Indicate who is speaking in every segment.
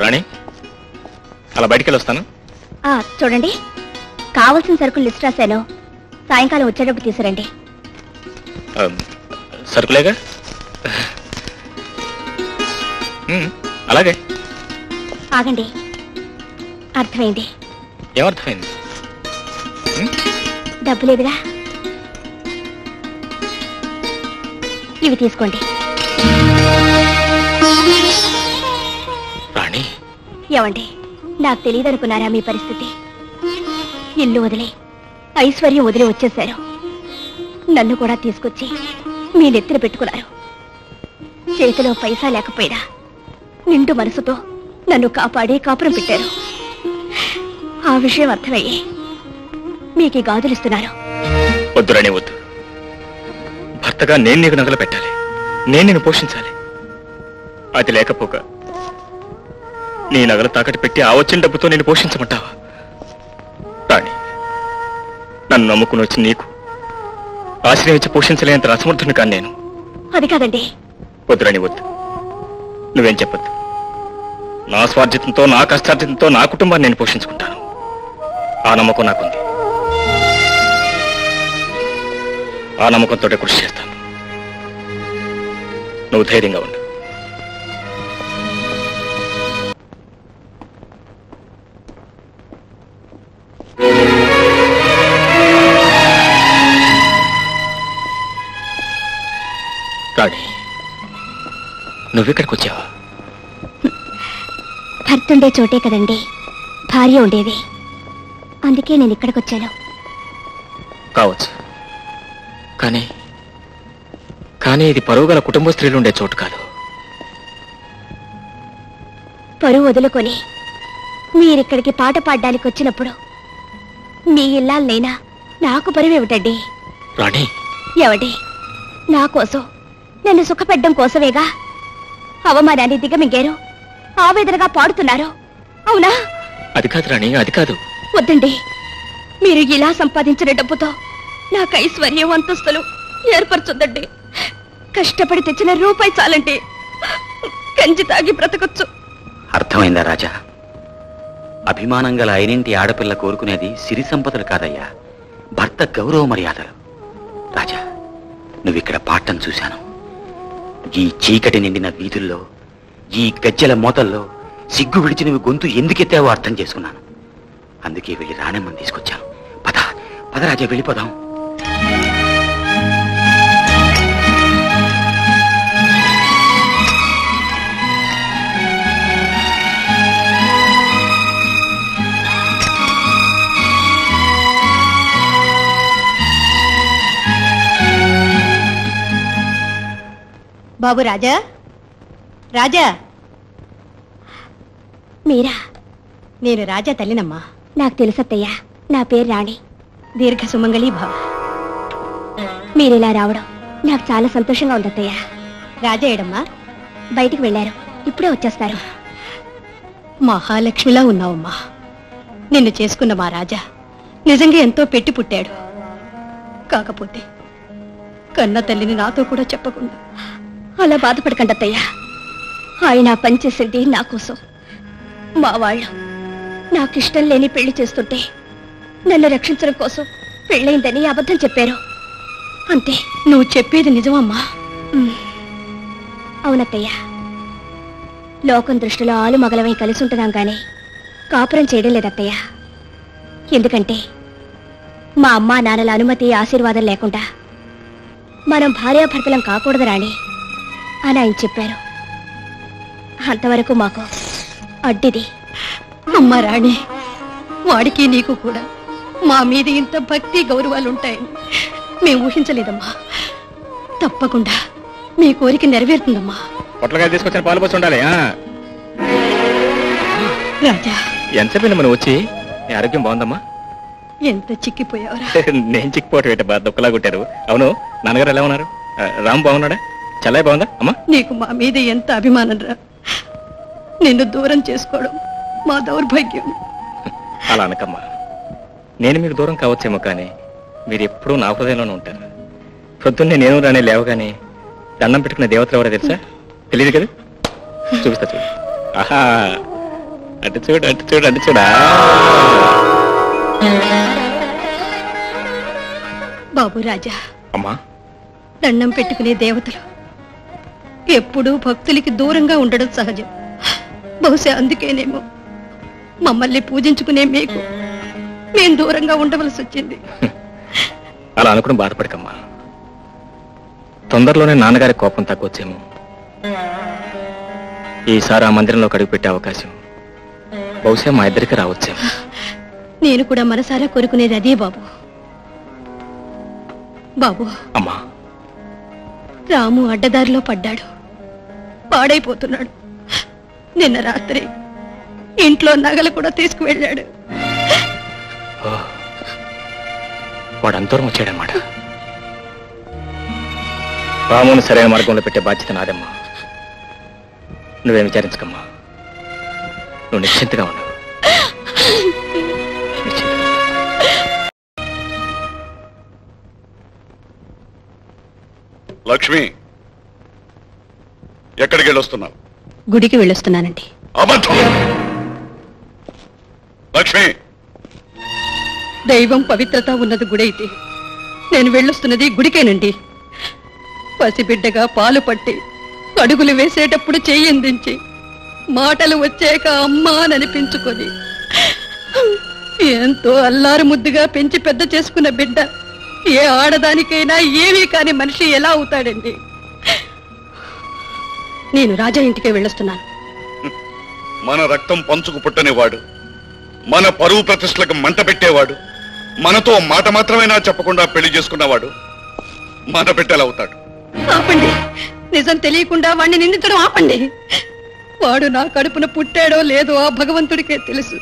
Speaker 1: రాణి, అలా బయటికి వెళ్ళి వస్తాను.
Speaker 2: చూడండి, కావాల్సిన సరుకులు లిస్ట్ రాశాను. సాయంకాలం వచ్చేటప్పుడు తీసుకురండి.
Speaker 1: సరుకులేగా? అలాగే.
Speaker 2: ఆగండి, అర్థమైంది.
Speaker 1: ఏమర్థమైంది?
Speaker 2: డబ్బు లేదుగా, ఇవి తీసుకోండి.
Speaker 1: రాణి,
Speaker 2: ఏమండి, నాకు తెలియదనుకున్నారా మీ పరిస్థితి? ఇల్లు వదిలే, ఐశ్వర్యం వదిలి వచ్చేశారు. నన్ను కూడా తీసుకొచ్చి మీ నెత్తిన పెట్టుకున్నారు. చేతిలో పైసా లేకపోయినా నిండు మనసుతో నన్ను కాపాడి కాపురం పెట్టారు. ఆ విషయం అర్థమయ్యి మీకు గాజులిస్తున్నారు.
Speaker 1: వద్దు రాణి, వద్దు. భర్తగా నేను నీకు నగలు పెట్టాలి, నేను నిన్ను పోషించాలి. అది లేకపోక నీ నగలు తాకట్టు పెట్టి ఆ వచ్చిన డబ్బుతో నేను పోషించమంటావా? రాణి, నన్ను నమ్ముకుని వచ్చి నీకు ఆశ్రయించి పోషించలేనంత అసమర్థుని కాని నేను.
Speaker 2: అది కాదండి.
Speaker 1: వద్దు రాణి, వద్దు. నువ్వేం చెప్పొద్దు. నా స్వార్జితంతో, నా కష్టార్జితంతో నా కుటుంబాన్ని నేను పోషించుకుంటాను. ఆ నమ్మకం నాకుంది. ఆ నమ్మకంతో కృషి చేస్తాను. నువ్వు ధైర్యంగా ఉండు. రాణి, నువ్వెక్కడికి వచ్చావా?
Speaker 2: భర్త ఉండే చోటే కదండి భార్య ఉండేది. అందుకే నేను ఇక్కడికి వచ్చాను.
Speaker 1: కావచ్చు, కానీ కానీ ఇది పరువుగల కుటుంబ స్త్రీలు ఉండే చోటు కాదు.
Speaker 2: పరువు వదులుకొని మీరిక్కడికి పాట పాడడానికి వచ్చినప్పుడు మీ ఇల్లాలనైనా నాకు పరువేమిటండి?
Speaker 1: రాణి,
Speaker 2: ఎవడి నా కోసం, నన్ను సుఖపెట్టడం కోసమేగా అవమానాన్ని దిగమింగారు, ఆవేదనగా పాడుతున్నారు. అవునా?
Speaker 1: అది కాదు రాణి, అది కాదు.
Speaker 2: వద్దండి, మీరు ఇలా సంపాదించిన డబ్బుతో నాకు ఐశ్వర్యం, అంతస్తులు ఏర్పరచుద్దండి. కష్టపడి తెచ్చిన రూపాయి చాలండి, కంచి తాగి బ్రతకొచ్చు.
Speaker 3: అర్థమైందా రాజా? అభిమానం గల అయినింటి ఆడపిల్ల కోరుకునేది సిరి సంపదలు కాదయ్యా, భర్త గౌరవ మర్యాదలు. రాజా, నువ్విక్కడ పాఠం చూశాను. ఈ చీకటి నిండిన వీధుల్లో, ఈ గజ్జెల మోతల్లో సిగ్గు విడిచి నువ్వు గొంతు ఎందుకెత్తావో అర్థం చేసుకున్నాను. అందుకే వెళ్ళి రాణమ్మని తీసుకొచ్చాను. పద పద రాజా, వెళ్ళిపోదాం.
Speaker 2: బాబు రాజా, రాజా. మీరా? నేను రాజా తల్లినమ్మా. నాకు తెలుసత్తయ్యా, నా పేరు రాణి. దీర్ఘ సుమంగళి భవ. మీరిలా రావడం నాకు చాలా సంతోషంగా ఉందత్తయ్యా. రాజా ఏడమ్మా? బయటికి వెళ్ళారు, ఇప్పుడే వచ్చేస్తారు. మహాలక్ష్మిలా ఉన్నావమ్మా. నిన్ను చేసుకున్న మా రాజా నిజంగా ఎంతో పెట్టి పుట్టాడు. కాకపోతే కన్న తల్లిని నాతో కూడా చెప్పకుండా. అలా బాధపడకండి అత్తయ్యా, ఆయన పనిచేసేది నా కోసం. మా వాళ్ళు నాకిష్టం లేని పెళ్లి చేస్తుంటే నన్ను రక్షించడం కోసం పెళ్ళైందని అబద్ధం చెప్పారు. అంతే. నువ్వు చెప్పేది నిజమమ్మా? అవునత్తయ్యా, లోకం దృష్టిలో ఆలు మగలమై కలిసి ఉంటున్నాం కానీ కాపురం చేయడం లేదత్తయ్యా. ఎందుకంటే మా అమ్మా నాన్నల అనుమతి, ఆశీర్వాదం లేకుండా మనం భార్యాభర్తలం కాకూడదు రాణి అని ఆయన చెప్పారు. అంతవరకు మాకు అడ్డిది. అమ్మ రాణి, వాడికి నీకు కూడా మా మీద ఇంత భక్తి గౌరవాలుంటాయని మేము ఊహించలేదమ్మా. తప్పకుండా మీ కోరిక నెరవేరుతుందమ్మా.
Speaker 1: పొట్లకాయ తీసుకొచ్చిన పాలు పోసి ఉండాలి.
Speaker 2: రాజా,
Speaker 1: ఎంతసేపు మనం వచ్చి? నీ ఆరోగ్యం బాగుందమ్మా?
Speaker 2: ఎంత చిక్కిపోయావరా?
Speaker 1: నేను చిక్కిపోవటం ఏంటబ్బా, దుఃఖలా కొట్టారు. అవును, నాన్నగారు ఎలా ఉన్నారు? రామ్ బాగున్నాడా? చెల్లయ్య బాగుందా అమ్మా?
Speaker 2: నీకు మా మీద ఎంత అభిమానం రా. నిన్ను దూరం చేసుకోవడం మా దౌర్భాగ్యం.
Speaker 1: అలా అనకమ్మా. నేను మీకు దూరం కావచ్చేమో కానీ మీరు ఎప్పుడూ నా హృదయంలోనే ఉంటారు. పొద్దున్నే నేను రానే లేవగానే దండం పెట్టుకునే దేవతలు ఎవరో తెలుసా? తెలియదు కదా? చూపిస్తా చూడు. ఆహా, అటు చూడు అటు చూడు అటు చూడా.
Speaker 2: బాబు రాజా,
Speaker 1: అమ్మా,
Speaker 2: దండం పెట్టుకునే దేవతలు ఎప్పుడూ భక్తులకి దూరంగా ఉండడం సహజం. బహుశా అందుకేనేమో మమ్మల్ని పూజించుకునే మీకు మేం దూరంగా ఉండవలసి వచ్చింది.
Speaker 1: అలా అనుకుని బాధపడకమ్మా. తొందరలోనే నాన్నగారి కోపం తగ్గొచ్చేమో. ఈసారి ఆ మందిరంలో కడుగు పెట్టే అవకాశం బహుశా మా ఇద్దరికి రావచ్చేమో.
Speaker 2: నేను కూడా మనసారా కోరుకునేది అదే బాబు. బాబు,
Speaker 1: అమ్మా,
Speaker 2: రాము అడ్డదారిలో పడ్డాడు, పాడైపోతున్నాడు. నిన్న రాత్రి ఇంట్లో నగలు కూడా తీసుకువెళ్ళాడు.
Speaker 1: వాడు అంతరం వచ్చాడన్నమాట. రాముని సరైన మార్గంలో పెట్టే బాధ్యత నాదమ్మా. నువ్వేం విచారించకమ్మా. నువ్వు నిశ్చింతగా ఉన్నావు.
Speaker 4: లక్ష్మి, ఎక్కడికి వెళ్ళొస్తున్నావు?
Speaker 2: గుడికి వెళ్ళొస్తున్నానండి.
Speaker 4: అబద్ధం. లక్ష్మి,
Speaker 2: దైవం పవిత్రత ఉన్నది గుడైతే నేను వెళ్ళొస్తున్నది గుడికేనండి. పసిబిడ్డగా పాలు పట్టి అడుగులు వేసేటప్పుడు చెయ్యందించి మాటలు వచ్చాక అమ్మా అని అనిపించుకొని ఎంతో అల్లారు ముద్దుగా పెంచి పెద్ద చేసుకున్న బిడ్డ ఏ ఆడదానికైనా ఏమీ కాని మనిషి ఎలా అవుతాడండి? నేను రాజా ఇంటికే వెళ్ళొస్తున్నాను.
Speaker 4: మన రక్తం పంచుకు పుట్టనివాడు, మన పరువు ప్రతిష్టలకు మంట పెట్టేవాడు, మనతో మాట మాత్రమైనా చెప్పకుండా పెళ్లి చేసుకున్నవాడు మన బిడ్డలు అవుతాడు.
Speaker 2: ఆపండి, నిజం తెలియకుండా వాణ్ణి నిందించడం ఆపండి. వాడు నా కడుపున పుట్టాడో లేదో ఆ భగవంతుడికే తెలుసు.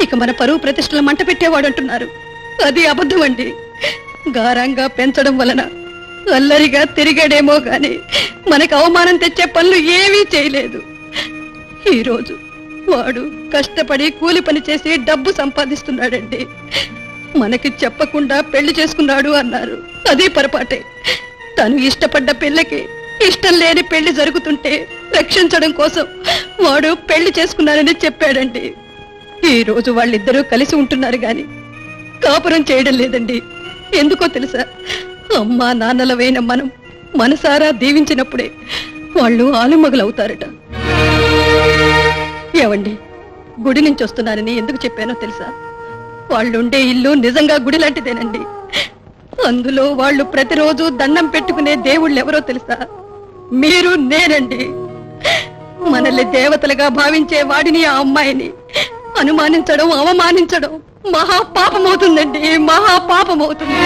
Speaker 2: ఇక మన పరువు ప్రతిష్టలు మంట పెట్టేవాడు అంటున్నారు. అది అబద్ధం అండి. గారంగా పెంచడం వలన అల్లరిగా తిరిగాడేమో గాని మనకు అవమానం తెచ్చే పనులు ఏమీ చేయలేదు. ఈరోజు వాడు కష్టపడి కూలి పని చేసి డబ్బు సంపాదిస్తున్నాడండి. మనకి చెప్పకుండా పెళ్లి చేసుకున్నాడు అన్నారు, అది పొరపాటే. తను ఇష్టపడ్డ పెళ్లికి ఇష్టం లేని పెళ్లి జరుగుతుంటే రక్షించడం కోసం వాడు పెళ్లి చేసుకున్నానని చెప్పాడండి. ఈ రోజు వాళ్ళిద్దరూ కలిసి ఉంటున్నారు గాని కాపురం చేయడం లేదండి. ఎందుకో తెలుసా? అమ్మా నాన్నలవైన మనం మనసారా దీవించినప్పుడే వాళ్ళు ఆలుమగలవుతారట. ఏవండి, గుడి నుంచి వస్తున్నానని ఎందుకు చెప్పానో తెలుసా? వాళ్ళుండే ఇల్లు నిజంగా గుడి లాంటిదేనండి. అందులో వాళ్ళు ప్రతిరోజు దండం పెట్టుకునే దేవుళ్ళు ఎవరో తెలుసా? మీరు, నేనండి. మనల్ని దేవతలుగా భావించే వాడిని, ఆ అమ్మాయిని అనుమానించడం, అవమానించడం మహాపాపమవుతుందండి, మహాపాపమవుతుంది.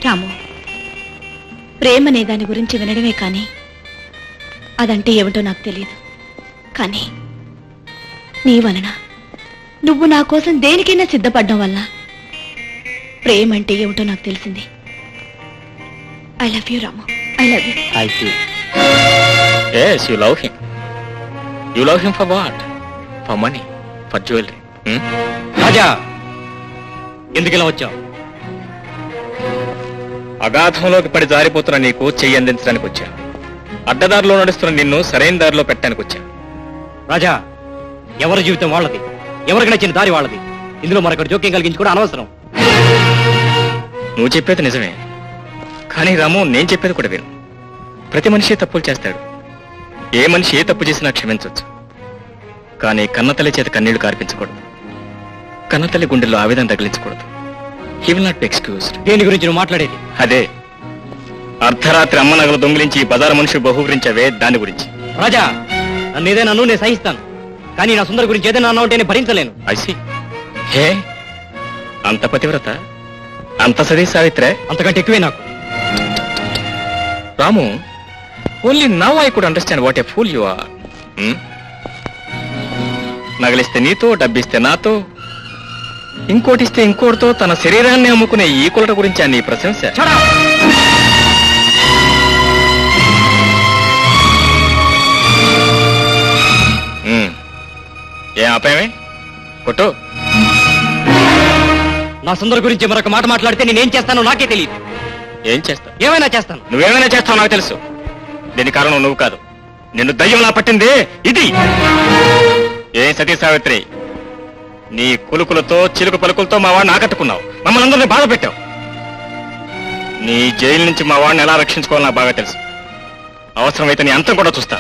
Speaker 5: రాము, ప్రేమనే దాని గురించి వినడమే కానీ అదంటే ఏమిటో నాకు తెలియదు. కానీ నీ వలన, నువ్వు నా కోసం దేనికైనా సిద్ధపడ్డం వల్ల ప్రేమ అంటే ఏమిటో నాకు తెలిసింది. I love you Ramu, I love you.
Speaker 1: I do. Yes, you love him. You love him for what? For money, for jewelry.
Speaker 3: రాజా, ఎందుకు ఇలా వచ్చావు?
Speaker 1: అగాధంలోకి పడి జారిపోతున్న నీకు చెయ్యి అందించడానికి వచ్చా. అడ్డదారిలో నడుస్తున్న నిన్ను సరైన దారిలో పెట్టడానికి వచ్చా.
Speaker 3: రాజా, ఎవరి జీవితం వాళ్ళది, ఎవరికి నచ్చిన దారి వాళ్ళది. ఇందులో మరొకటి జోక్యం కలిగించుకోవడం అనవసరం.
Speaker 1: నువ్వు చెప్పేది నిజమే, కానీ రాము, నేను చెప్పేది కూడా విను. ప్రతి మనిషి తప్పులు చేస్తాడు. ఏ మనిషి ఏ తప్పు చేసినా క్షమించవచ్చు. కానీ కన్నతల్లి చేత కన్నీళ్లు కార్పించకూడదు. కన్నతల్లి గుండెల్లో ఆవేదన తగిలించకూడదు. He will not be excused.
Speaker 3: దేని గురించి నువ్వు మాట్లాడేది?
Speaker 1: అదే, అర్ధరాత్రి అమ్మ నగలు దొంగిలించి బజారు మనిషి బహుకరించవే, దాని గురించి.
Speaker 3: రాజా, నన్ను ఏదైనా నేను సహిస్తాను, కానీ నా సుందర గురించి ఏదైనా అన్నా ఉంటే నేను భరించలేను.
Speaker 1: ఐసి, హే, అంత పతివ్రత, అంత సతీ సావిత్రే?
Speaker 3: అంతకంటే ఎక్కువే నాకు.
Speaker 1: Ramu, only now I could understand what a fool you are. నగలిస్తే నీతో, డబ్బిస్తే నాతో, ఇంకోటిస్తే ఇంకోటితో తన శరీరాన్ని అమ్ముకునే ఈ కులట గురించి నీ ప్రశంస. ఏం ఆపాయమే కొట్టు.
Speaker 6: నా సుందర గురించి మరొక మాట మాట్లాడితే నేనేం చేస్తానో నాకే తెలియదు.
Speaker 1: ఏం చేస్తావు?
Speaker 6: ఏమైనా చేస్తాను.
Speaker 1: నువ్వేమైనా చేస్తావు నాకు తెలుసు. దీని కారణం నువ్వు కాదు, నిన్ను దయ్యంలా పట్టింది ఇది. ఏం సతీ సావిత్రి, నీ కులుకులతో చిలుకు పలుకులతో మా వాడిని ఆకట్టుకున్నావు, మమ్మల్ని అందరినీ బాధ పెట్టావు. నీ జైలు నుంచి మా వాడిని ఎలా రక్షించుకోవాలో నాకు బాగా తెలుసు. అవసరమైతే నీ అంతం కూడా చూస్తా.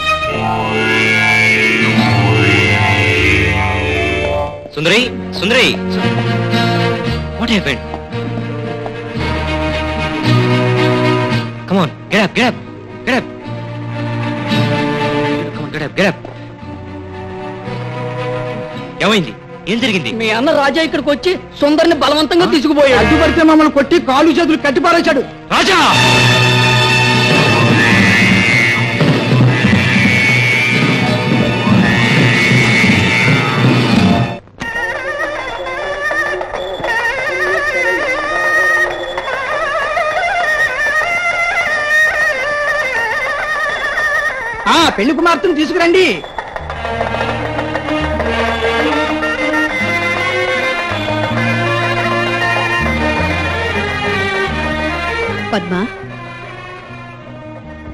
Speaker 6: Sundari, Sundari, what happened? Come on, get up, get up, get up. Come on, get up, get up. ఏమైంది? ఏం జరిగింది?
Speaker 7: మీ అన్న రాజా ఇక్కడికి వచ్చి సుందరిని బలవంతంగా తీసుకుపోయాడు. అడ్డుపడితే మమ్మల్ని కొట్టి కాళ్ళు చేతులు కట్టిపారేశాడు.
Speaker 6: రాజా!
Speaker 7: పెళ్లి కుమార్తెను తీసుకురండి.
Speaker 2: పద్మా,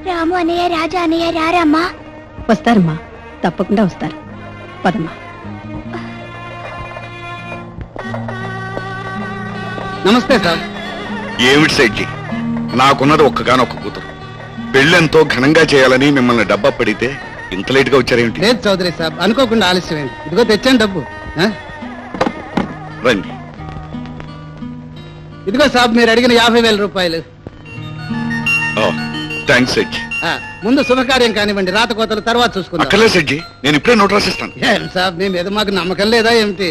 Speaker 5: రాము అన్నయ్య, రాజా అన్నయ్య రారమ్మా.
Speaker 2: వస్తారమ్మా, తప్పకుండా వస్తారు. పదమ్మా.
Speaker 7: నమస్తే సార్.
Speaker 4: ఏమిటి సెడ్జి, నాకున్నది ఒక్కగానొక్క కూతురు. పెళ్ళెంతో ఘనంగా చేయాలని మిమ్మల్ని డబ్బా పడితే ఇంత లేట్ గా వచ్చారేమిటి?
Speaker 7: లేదు చౌదరి సాబ్, అనుకోకుండా ఆలస్యమైంది. ఇదిగో తెచ్చాను డబ్బు.
Speaker 4: రండి.
Speaker 7: ఇదిగో సాబ్, మీరు అడిగిన 50,000 రూపాయలు.
Speaker 4: థ్యాంక్స్ సెడ్జి.
Speaker 7: ముందు శుభకార్యం కానివ్వండి, రాత కోతలు తర్వాత చూసుకుందాం.
Speaker 4: అక్కర్లేదు సెడ్జి, నేను ఇప్పుడే నోట్ రాసిస్తాను.
Speaker 7: ఏం సాబ్, మీ మీద మాకు నమ్మకం లేదా ఏమిటి?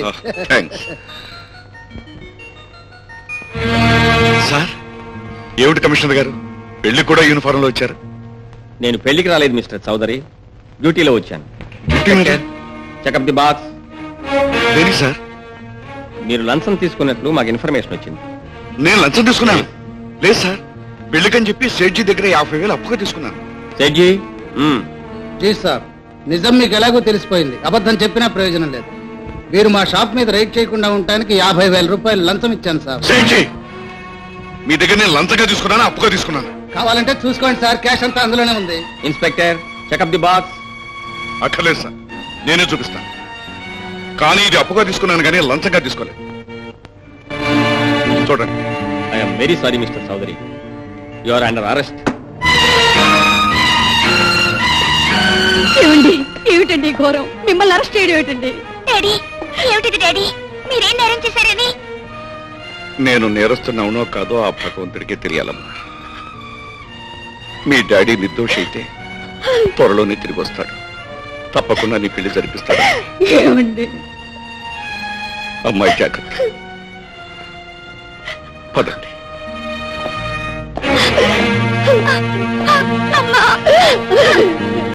Speaker 4: థ్యాంక్స్. సార్, ఏమిటి కమిషనర్ గారు, పెళ్లి కూడా యూనిఫామ్ లో వచ్చారు?
Speaker 6: నేను పెళ్లికి రాలేదు మిస్టర్ చౌదరి, డ్యూటీలో వచ్చాను. Checkup the box.
Speaker 4: దేనికి సార్?
Speaker 6: మీరు లంచం తీసుకున్నట్లు మాకు ఇన్ఫర్మేషన్ వచ్చింది.
Speaker 4: నేను లంచం తీసుకున్నాను? లేదు సార్, పెళ్లికని చెప్పి సేట్జీ దగ్గర 50,000 అప్పుగా తీసుకున్నాను.
Speaker 6: సెడ్జీ,
Speaker 7: జీ సాబ్, నిజం మీకు ఎలాగో తెలిసిపోయింది. అబద్ధం చెప్పినా ప్రయోజనం లేదు. మీరు మా షాప్ మీద రైడ్ చేయకుండా ఉండటానికి 50,000 రూపాయలు లంచం ఇచ్చాను సార్.
Speaker 4: సేట్జీ, మీ దగ్గర నేను లంచంగా తీసుకున్నాను, అప్పుగా తీసుకున్నాను?
Speaker 7: కావాలంటే చూసుకోండి సార్, క్యాష్ అంతా అందులోనే ఉంది.
Speaker 6: Inspector, checkup the box.
Speaker 4: అక్కర్లేదు సార్, నేనే చూపిస్తాను. కానీ ఇది అప్పుగా తీసుకున్నాను కానీ లంచంగా తీసుకోలేదు. చూడండి.
Speaker 6: I'm very sorry mister Chowdhury, you are under arrest.
Speaker 2: ఏమండి, ఏమిటండి ఘోరం? మిమ్మల్ని అరెస్ట్ చేయడం ఏమిటండి?
Speaker 5: డాడీ, ఏమిటిది డాడీ? మీరేం నేరం చేశారని?
Speaker 4: నేను నేరస్తున్నావునో కాదో ఆ భగవంతుడికే తెలియాలమ్మా. మీ డాడీ నిర్దోషి అయితే త్వరలోనే తిరిగి వస్తాడు. తప్పకుండా నీ పెళ్లి జరిపిస్తాడు.
Speaker 2: ఏమండి?
Speaker 4: అమ్మాయి జాగ్రత్త. పదండి.
Speaker 5: అమ్మా